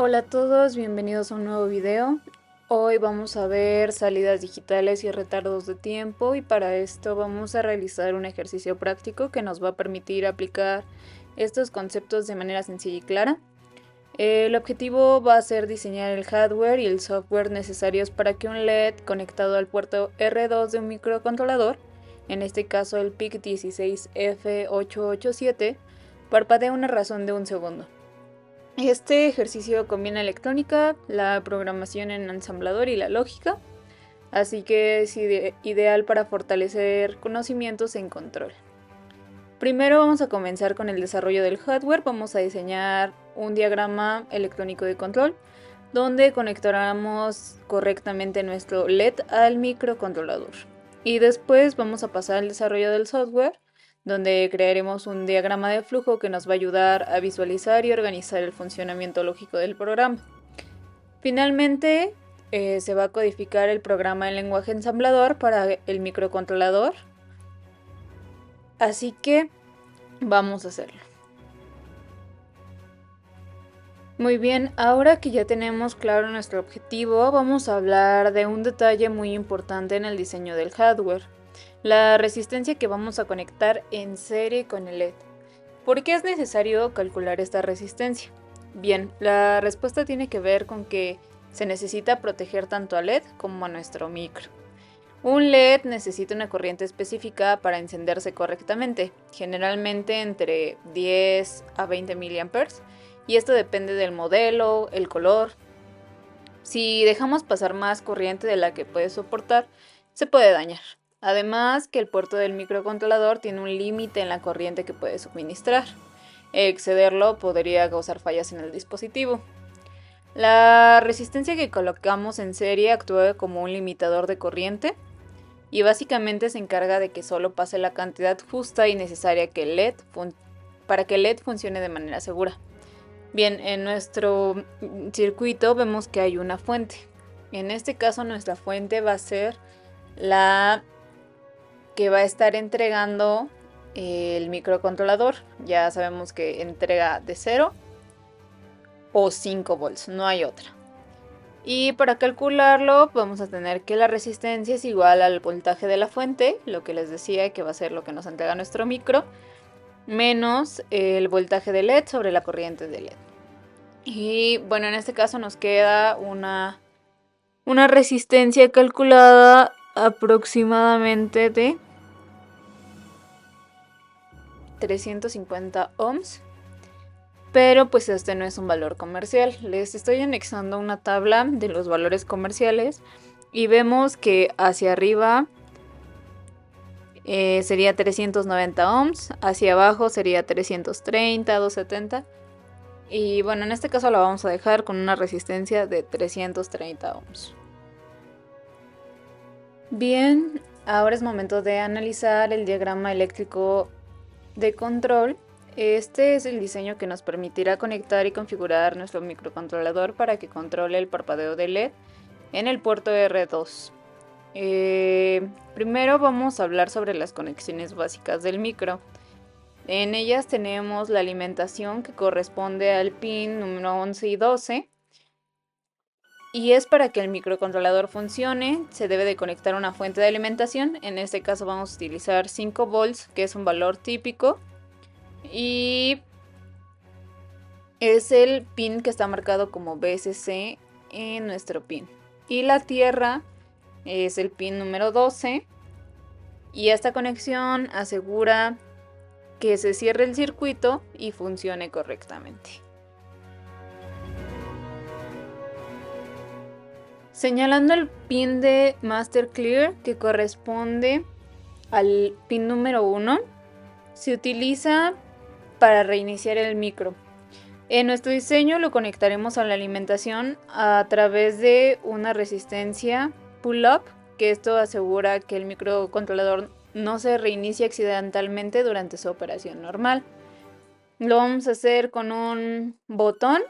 Hola a todos, bienvenidos a un nuevo video. Hoy vamos a ver salidas digitales y retardos de tiempo, y para esto vamos a realizar un ejercicio práctico que nos va a permitir aplicar estos conceptos de manera sencilla y clara. El objetivo va a ser diseñar el hardware y el software necesarios para que un LED conectado al puerto R2 de un microcontrolador, en este caso el PIC16F887, parpadee una razón de un segundo. Este ejercicio combina electrónica, la programación en ensamblador y la lógica, así que es ideal para fortalecer conocimientos en control. Primero vamos a comenzar con el desarrollo del hardware. Vamos a diseñar un diagrama electrónico de control donde conectaremos correctamente nuestro LED al microcontrolador. Y después vamos a pasar al desarrollo del software, donde crearemos un diagrama de flujo que nos va a ayudar a visualizar y organizar el funcionamiento lógico del programa. Finalmente, se va a codificar el programa en lenguaje ensamblador para el microcontrolador. Así que vamos a hacerlo. Muy bien, ahora que ya tenemos claro nuestro objetivo, vamos a hablar de un detalle muy importante en el diseño del hardware: la resistencia que vamos a conectar en serie con el LED. ¿Por qué es necesario calcular esta resistencia? Bien, la respuesta tiene que ver con que se necesita proteger tanto al LED como a nuestro micro. Un LED necesita una corriente específica para encenderse correctamente, generalmente entre 10 a 20 mA, y esto depende del modelo, el color. Si dejamos pasar más corriente de la que puede soportar, se puede dañar. Además, que el puerto del microcontrolador tiene un límite en la corriente que puede suministrar. Excederlo podría causar fallas en el dispositivo. La resistencia que colocamos en serie actúa como un limitador de corriente y básicamente se encarga de que solo pase la cantidad justa y necesaria para que el LED funcione de manera segura. Bien, en nuestro circuito vemos que hay una fuente. En este caso, nuestra fuente va a ser la que va a estar entregando el microcontrolador. Ya sabemos que entrega de 0 o 5 volts, no hay otra. Y para calcularlo vamos a tener que la resistencia es igual al voltaje de la fuente, lo que les decía que va a ser lo que nos entrega nuestro micro, menos el voltaje de LED sobre la corriente de LED. Y bueno, en este caso nos queda una resistencia calculada aproximadamente de 350 ohms. Pero pues este no es un valor comercial. Les estoy anexando una tabla de los valores comerciales y vemos que hacia arriba sería 390 ohms, hacia abajo sería 330, 270. Y bueno, en este caso la vamos a dejar con una resistencia de 330 ohms. Bien, ahora es momento de analizar el diagrama eléctrico de control. Este es el diseño que nos permitirá conectar y configurar nuestro microcontrolador para que controle el parpadeo de LED en el puerto R2. Primero vamos a hablar sobre las conexiones básicas del micro. En ellas tenemos la alimentación, que corresponde al pin número 11 y 12. Y es para que el microcontrolador funcione, se debe de conectar una fuente de alimentación. En este caso vamos a utilizar 5 volts, que es un valor típico. Y es el pin que está marcado como BSC en nuestro pin. Y la tierra es el pin número 12. Y esta conexión asegura que se cierre el circuito y funcione correctamente. Señalando el pin de Master Clear, que corresponde al pin número 1, se utiliza para reiniciar el micro. En nuestro diseño lo conectaremos a la alimentación a través de una resistencia pull-up, que esto asegura que el microcontrolador no se reinicie accidentalmente durante su operación normal. Lo vamos a hacer con un botón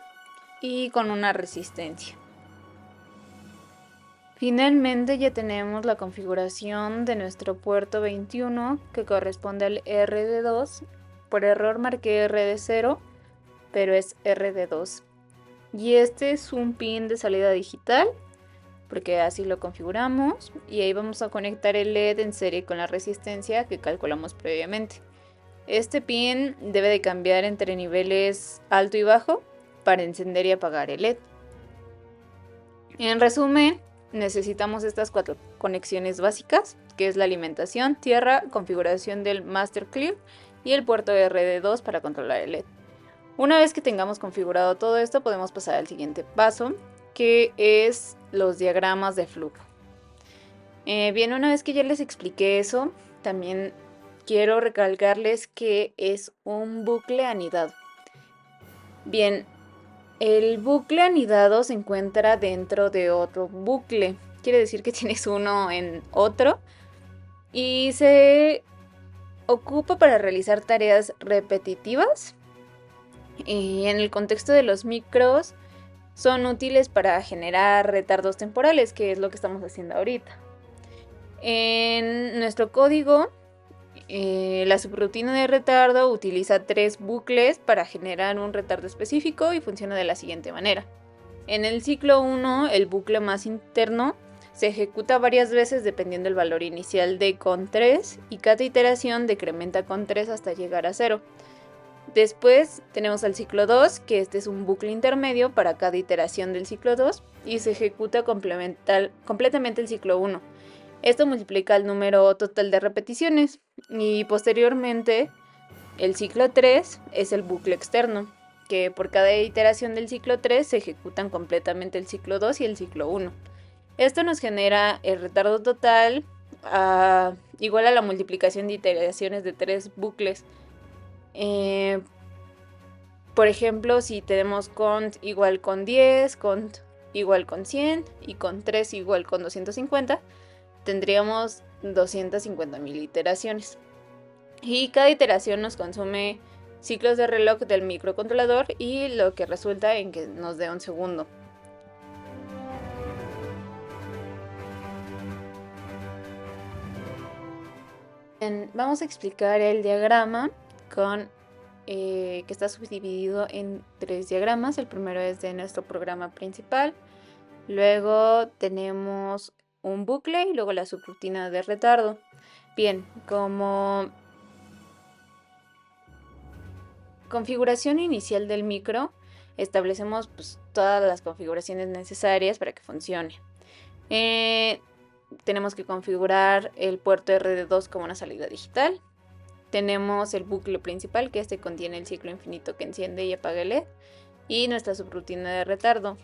y con una resistencia. Finalmente ya tenemos la configuración de nuestro puerto 21, que corresponde al RD2. Por error marqué RD0, pero es RD2. Y este es un pin de salida digital, porque así lo configuramos, y ahí vamos a conectar el LED en serie con la resistencia que calculamos previamente. Este pin debe de cambiar entre niveles alto y bajo para encender y apagar el LED. En resumen, necesitamos estas 4 conexiones básicas, que es la alimentación, tierra, configuración del Master Clear y el puerto RD2 para controlar el LED. Una vez que tengamos configurado todo esto, podemos pasar al siguiente paso, que es los diagramas de flujo. Bien, una vez que ya les expliqué eso, también quiero recalcarles que es un bucle anidado. Bien, el bucle anidado se encuentra dentro de otro bucle. Quiere decir que tienes uno en otro y se ocupa para realizar tareas repetitivas. Y en el contexto de los micros son útiles para generar retardos temporales, que es lo que estamos haciendo ahorita. En nuestro código, la subrutina de retardo utiliza 3 bucles para generar un retardo específico y funciona de la siguiente manera. En el ciclo 1, el bucle más interno se ejecuta varias veces dependiendo del valor inicial de con 3 y cada iteración decrementa con 3 hasta llegar a 0. Después tenemos el ciclo 2, que este es un bucle intermedio para cada iteración del ciclo 2 y se ejecuta completamente el ciclo 1. Esto multiplica el número total de repeticiones y posteriormente el ciclo 3 es el bucle externo, que por cada iteración del ciclo 3 se ejecutan completamente el ciclo 2 y el ciclo 1. Esto nos genera el retardo total igual a la multiplicación de iteraciones de 3 bucles. Por ejemplo, si tenemos cont igual con 10, cont igual con 100 y cont 3 igual con 250, tendríamos 250.000 iteraciones. Y cada iteración nos consume ciclos de reloj del microcontrolador y lo que resulta en que nos dé un segundo. Bien, vamos a explicar el diagrama que está subdividido en 3 diagramas. El primero es de nuestro programa principal. Luego tenemos un bucle y luego la subrutina de retardo. Bien, como configuración inicial del micro, establecemos todas las configuraciones necesarias para que funcione. Tenemos que configurar el puerto RD2 como una salida digital. Tenemos el bucle principal, que este contiene el ciclo infinito que enciende y apaga el LED, y nuestra subrutina de retardo,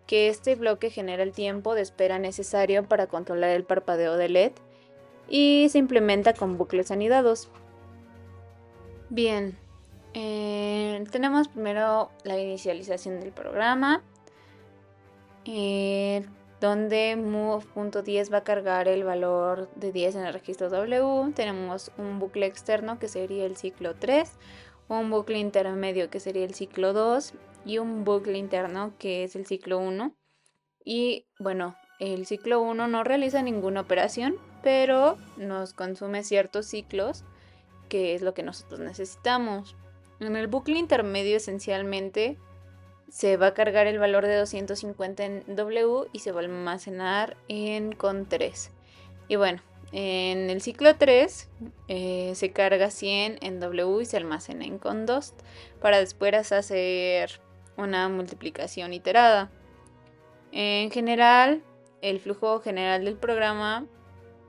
que este bloque genera el tiempo de espera necesario para controlar el parpadeo del LED y se implementa con bucles anidados. Bien, tenemos primero la inicialización del programa, donde move.10 va a cargar el valor de 10 en el registro W. Tenemos un bucle externo que sería el ciclo 3, un bucle intermedio que sería el ciclo 2 y un bucle interno que es el ciclo 1. Y bueno, el ciclo 1 no realiza ninguna operación, pero nos consume ciertos ciclos, que es lo que nosotros necesitamos. En el bucle intermedio esencialmente se va a cargar el valor de 250 en W y se va a almacenar en con 3. Y bueno, en el ciclo 3 se carga 100 en W y se almacena en con 2 para después hacer una multiplicación iterada. En general, el flujo general del programa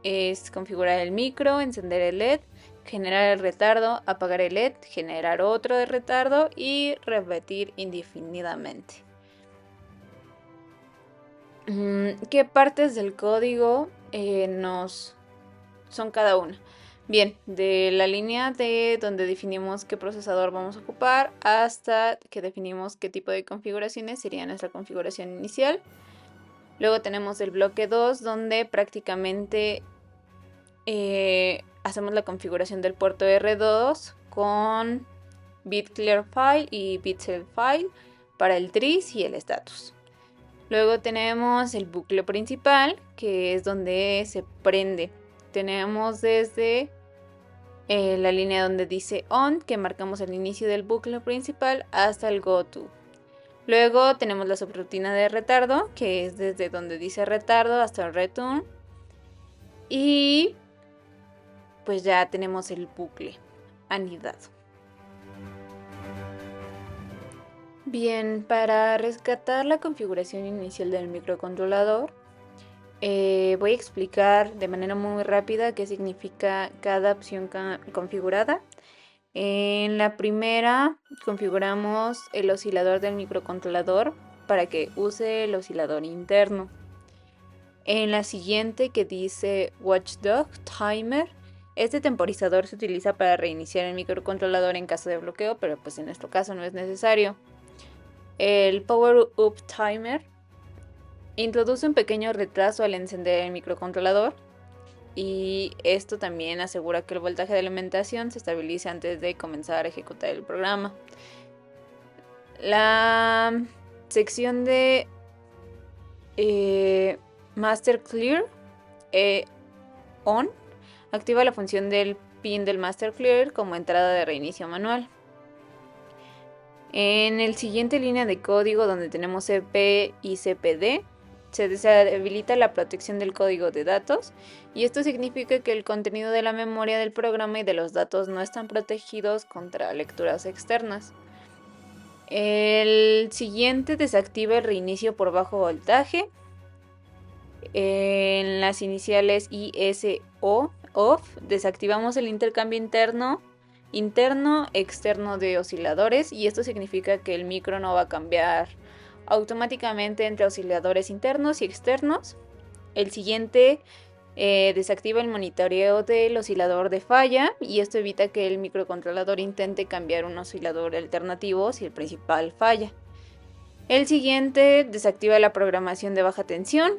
es configurar el micro, encender el LED, generar el retardo, apagar el LED, generar otro de retardo y repetir indefinidamente. ¿Qué partes del código nos son cada una? Bien, de la línea de donde definimos qué procesador vamos a ocupar hasta que definimos qué tipo de configuraciones sería nuestra configuración inicial. Luego tenemos el bloque 2, donde prácticamente hacemos la configuración del puerto R2 con bit clear file y bit set file para el tris y el status. Luego tenemos el bucle principal, que es donde se prende. Tenemos desde la línea donde dice on, que marcamos el inicio del bucle principal, hasta el go to. Luego tenemos la subrutina de retardo, que es desde donde dice retardo hasta el return. Y pues ya tenemos el bucle anidado. Bien, para rescatar la configuración inicial del microcontrolador, voy a explicar de manera muy rápida qué significa cada opción configurada. En la primera configuramos el oscilador del microcontrolador para que use el oscilador interno. En la siguiente, que dice Watchdog Timer, este temporizador se utiliza para reiniciar el microcontrolador en caso de bloqueo, pero pues en nuestro caso no es necesario. El Power Up Timer introduce un pequeño retraso al encender el microcontrolador, y esto también asegura que el voltaje de alimentación se estabilice antes de comenzar a ejecutar el programa. La sección de Master Clear On activa la función del pin del Master Clear como entrada de reinicio manual. En el siguiente línea de código, donde tenemos CP y CPD, se deshabilita la protección del código de datos, y esto significa que el contenido de la memoria del programa y de los datos no están protegidos contra lecturas externas. El siguiente desactiva el reinicio por bajo voltaje. En las iniciales ISO OFF desactivamos el intercambio interno-externo de osciladores, y esto significa que el micro no va a cambiar automáticamente entre osciladores internos y externos. El siguiente desactiva el monitoreo del oscilador de falla, y esto evita que el microcontrolador intente cambiar un oscilador alternativo si el principal falla. El siguiente desactiva la programación de baja tensión,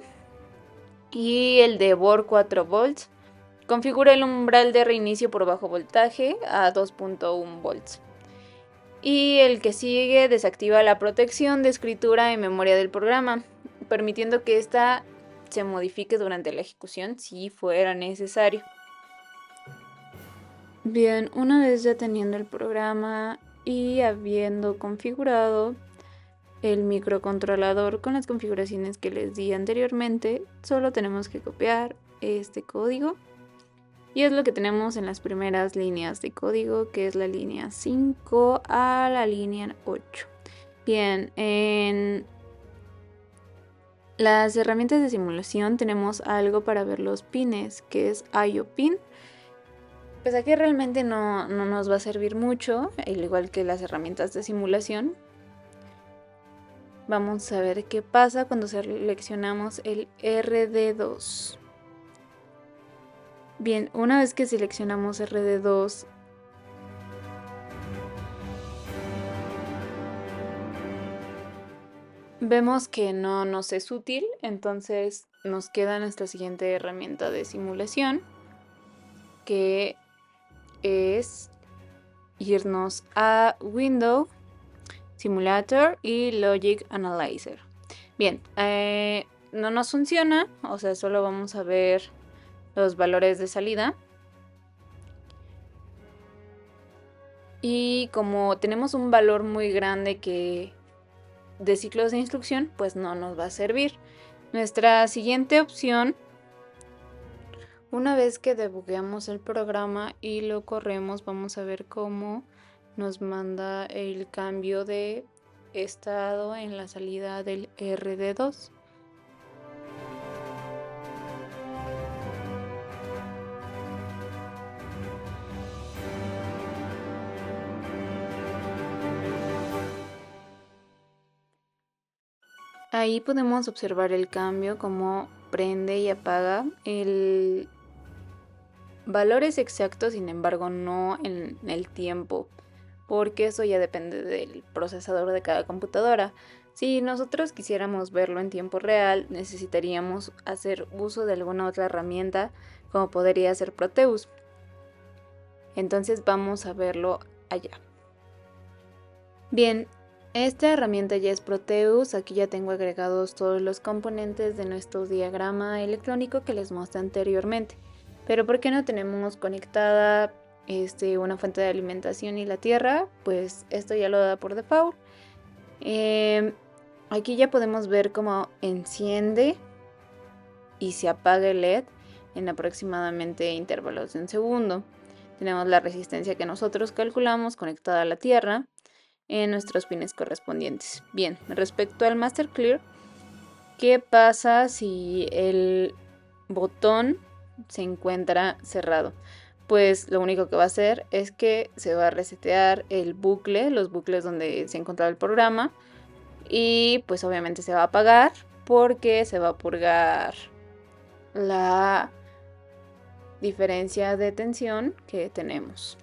y el de Board 4 volts configura el umbral de reinicio por bajo voltaje a 2.1 volts. Y el que sigue desactiva la protección de escritura en memoria del programa, permitiendo que ésta se modifique durante la ejecución si fuera necesario. Bien, una vez ya teniendo el programa y habiendo configurado el microcontrolador con las configuraciones que les di anteriormente, solo tenemos que copiar este código, y es lo que tenemos en las primeras líneas de código, que es la línea 5 a la línea 8. Bien, en las herramientas de simulación tenemos algo para ver los pines, que es IO pin. Pues aquí realmente no nos va a servir mucho, al igual que las herramientas de simulación. Vamos a ver qué pasa cuando seleccionamos el RD2. Bien, una vez que seleccionamos RD2, vemos que no nos es útil, entonces nos queda nuestra siguiente herramienta de simulación, que es irnos a Window, Simulator y Logic Analyzer. Bien, no nos funciona, o sea, solo vamos a ver los valores de salida. Y como tenemos un valor muy grande de ciclos de instrucción, pues no nos va a servir. Nuestra siguiente opción, una vez que debugueamos el programa y lo corremos, vamos a ver cómo nos manda el cambio de estado en la salida del RD2. Ahí podemos observar el cambio, cómo prende y apaga. El valor es exacto, sin embargo no en el tiempo, porque eso ya depende del procesador de cada computadora. Si nosotros quisiéramos verlo en tiempo real, necesitaríamos hacer uso de alguna otra herramienta, como podría ser Proteus. Entonces vamos a verlo allá. Bien, esta herramienta ya es Proteus. Aquí ya tengo agregados todos los componentes de nuestro diagrama electrónico que les mostré anteriormente. Pero ¿por qué no tenemos conectada una fuente de alimentación y la tierra? Pues esto ya lo da por default. Aquí ya podemos ver cómo enciende y se apaga el LED en aproximadamente intervalos de un segundo. Tenemos la resistencia que nosotros calculamos conectada a la Tierra en nuestros pines correspondientes. Bien, respecto al Master Clear, ¿qué pasa si el botón se encuentra cerrado? Pues lo único que va a hacer es que se va a resetear el bucle, los bucles donde se encontraba el programa, y pues obviamente se va a apagar porque se va a purgar la diferencia de tensión que tenemos.